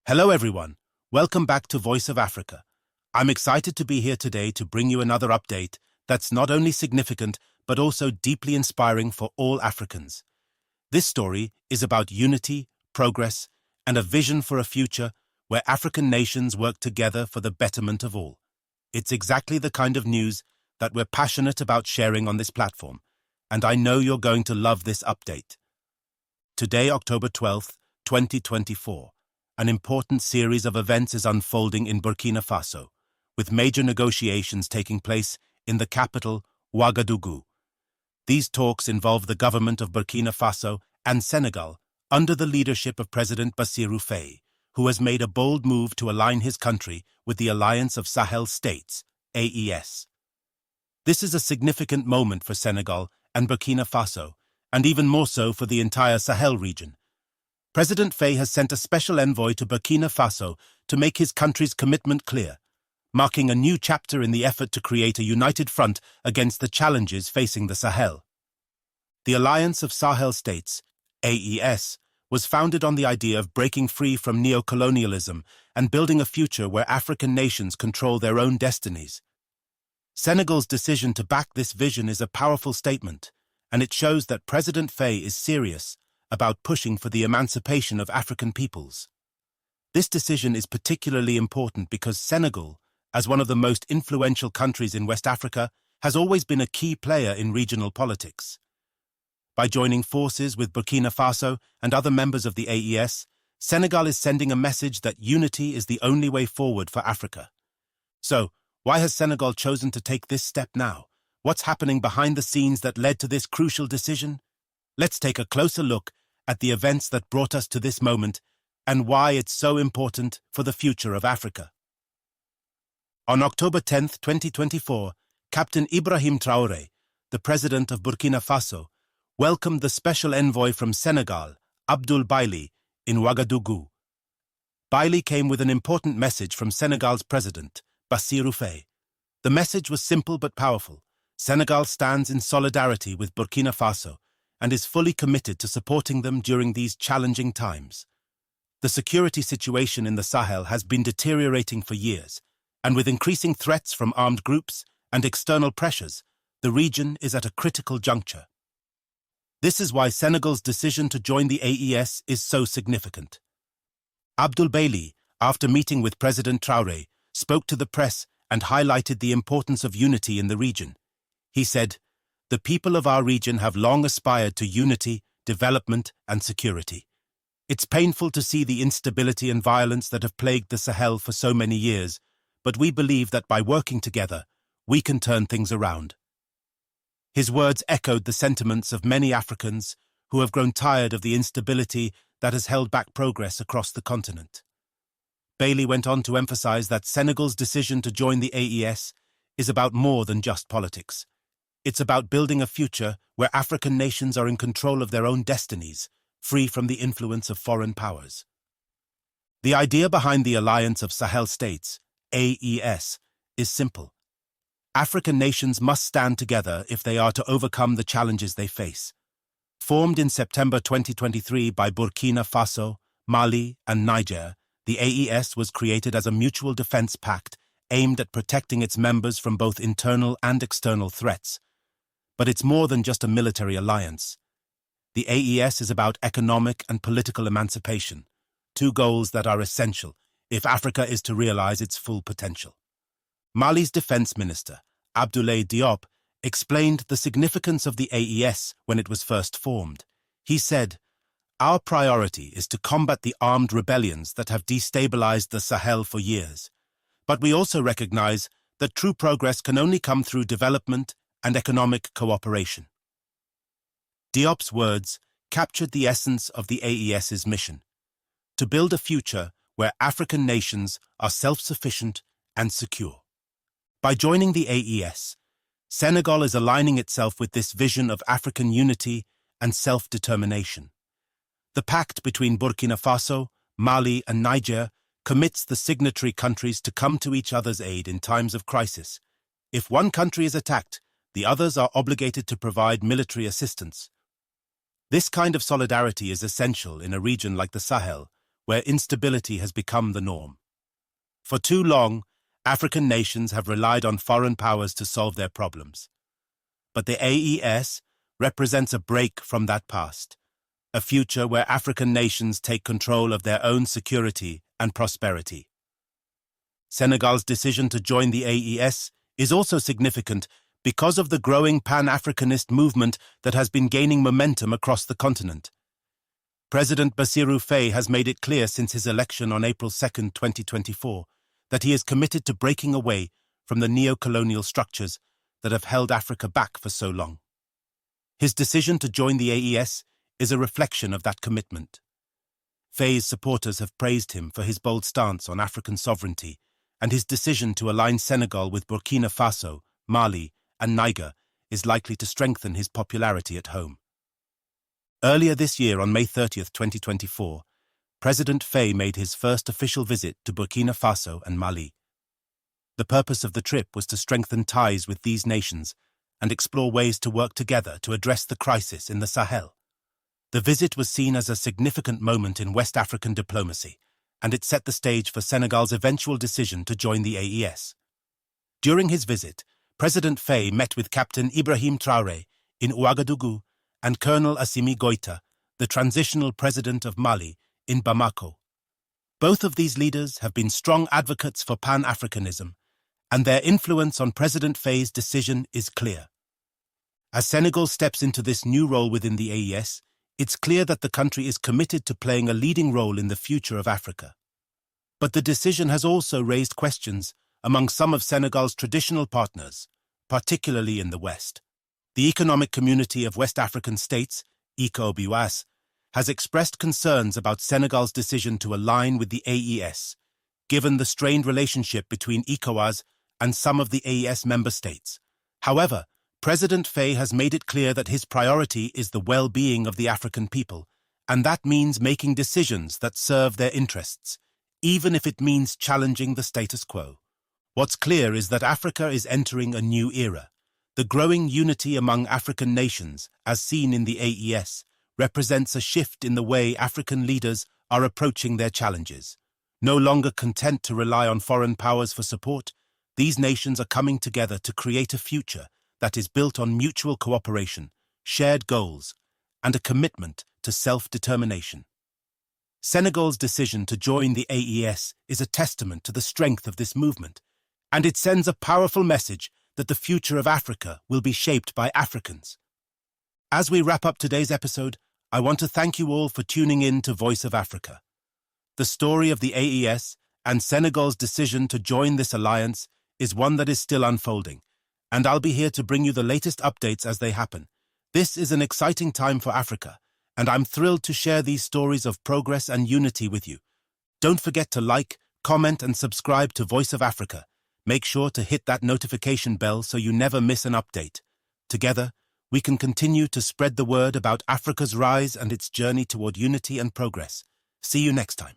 Hello everyone, welcome back to Voice of Africa. I'm excited to be here today to bring you another update that's not only significant but also deeply inspiring for all Africans. This story is about unity, progress, and a vision for a future where African nations work together for the betterment of all. It's exactly the kind of news that we're passionate about sharing on this platform, and I know you're going to love this update. Today, October 12th, 2024, an important series of events is unfolding in Burkina Faso, with major negotiations taking place in the capital, Ouagadougou. These talks involve the government of Burkina Faso and Senegal under the leadership of President Basiru Faye, who has made a bold move to align his country with the Alliance of Sahel States, AES. This is a significant moment for Senegal and Burkina Faso, and even more so for the entire Sahel region. President Faye has sent a special envoy to Burkina Faso to make his country's commitment clear, marking a new chapter in the effort to create a united front against the challenges facing the Sahel. The Alliance of Sahel States, AES, was founded on the idea of breaking free from neocolonialism and building a future where African nations control their own destinies. Senegal's decision to back this vision is a powerful statement, and it shows that President Faye is serious about pushing for the emancipation of African peoples. This decision is particularly important because Senegal, as one of the most influential countries in West Africa, has always been a key player in regional politics. By joining forces with Burkina Faso and other members of the AES, Senegal is sending a message that unity is the only way forward for Africa. So, why has Senegal chosen to take this step now? What's happening behind the scenes that led to this crucial decision? Let's take a closer look at the events that brought us to this moment and why it's so important for the future of Africa. On October 10, 2024, Captain Ibrahim Traoré, the president of Burkina Faso, welcomed the special envoy from Senegal, Abdul Baily, in Ouagadougou. Baily came with an important message from Senegal's president, Basiru Faye. The message was simple but powerful. Senegal stands in solidarity with Burkina Faso and is fully committed to supporting them during these challenging times. The security situation in the Sahel has been deteriorating for years, and with increasing threats from armed groups and external pressures, the region is at a critical juncture. This is why Senegal's decision to join the AES is so significant. Abdul Baily, after meeting with President Traoré, spoke to the press and highlighted the importance of unity in the region. He said, "The people of our region have long aspired to unity, development, and security. It's painful to see the instability and violence that have plagued the Sahel for so many years, but we believe that by working together, we can turn things around." His words echoed the sentiments of many Africans who have grown tired of the instability that has held back progress across the continent. Baily went on to emphasize that Senegal's decision to join the AES is about more than just politics. It's about building a future where African nations are in control of their own destinies, free from the influence of foreign powers. The idea behind the Alliance of Sahel States, AES, is simple. African nations must stand together if they are to overcome the challenges they face. Formed in September 2023 by Burkina Faso, Mali, and Niger, the AES was created as a mutual defense pact aimed at protecting its members from both internal and external threats. But it's more than just a military alliance. The AES is about economic and political emancipation, two goals that are essential if Africa is to realize its full potential. Mali's defense minister, Abdoulaye Diop, explained the significance of the AES when it was first formed. He said, "Our priority is to combat the armed rebellions that have destabilized the Sahel for years. But we also recognize that true progress can only come through development and economic cooperation." Diop's words captured the essence of the AES's mission: to build a future where African nations are self-sufficient and secure. By joining the AES, Senegal is aligning itself with this vision of African unity and self-determination. The pact between Burkina Faso, Mali, and Niger commits the signatory countries to come to each other's aid in times of crisis. If one country is attacked, the others are obligated to provide military assistance. This kind of solidarity is essential in a region like the Sahel, where instability has become the norm. For too long, African nations have relied on foreign powers to solve their problems. But the AES represents a break from that past, a future where African nations take control of their own security and prosperity. Senegal's decision to join the AES is also significant because of the growing Pan-Africanist movement that has been gaining momentum across the continent. President Basiru Faye has made it clear since his election on April 2, 2024, that he is committed to breaking away from the neocolonial structures that have held Africa back for so long. His decision to join the AES is a reflection of that commitment. Faye's supporters have praised him for his bold stance on African sovereignty and his decision to align Senegal with Burkina Faso, Mali, and Niger is likely to strengthen his popularity at home. Earlier this year, on May 30, 2024, President Faye made his first official visit to Burkina Faso and Mali. The purpose of the trip was to strengthen ties with these nations and explore ways to work together to address the crisis in the Sahel. The visit was seen as a significant moment in West African diplomacy, and it set the stage for Senegal's eventual decision to join the AES. During his visit, President Faye met with Captain Ibrahim Traoré in Ouagadougou and Colonel Assimi Goïta, the transitional president of Mali, in Bamako. Both of these leaders have been strong advocates for Pan-Africanism, and their influence on President Faye's decision is clear. As Senegal steps into this new role within the AES, it's clear that the country is committed to playing a leading role in the future of Africa. But the decision has also raised questions among some of Senegal's traditional partners, particularly in the West. The Economic Community of West African States, ECOWAS, has expressed concerns about Senegal's decision to align with the AES, given the strained relationship between ECOWAS and some of the AES member states. However, President Faye has made it clear that his priority is the well-being of the African people, and that means making decisions that serve their interests, even if it means challenging the status quo. What's clear is that Africa is entering a new era. The growing unity among African nations, as seen in the AES, represents a shift in the way African leaders are approaching their challenges. No longer content to rely on foreign powers for support, these nations are coming together to create a future that is built on mutual cooperation, shared goals, and a commitment to self-determination. Senegal's decision to join the AES is a testament to the strength of this movement, and it sends a powerful message that the future of Africa will be shaped by Africans. As we wrap up today's episode, I want to thank you all for tuning in to Voice of Africa. The story of the AES and Senegal's decision to join this alliance is one that is still unfolding, and I'll be here to bring you the latest updates as they happen. This is an exciting time for Africa, and I'm thrilled to share these stories of progress and unity with you. Don't forget to like, comment, and subscribe to Voice of Africa. Make sure to hit that notification bell so you never miss an update. Together, we can continue to spread the word about Africa's rise and its journey toward unity and progress. See you next time.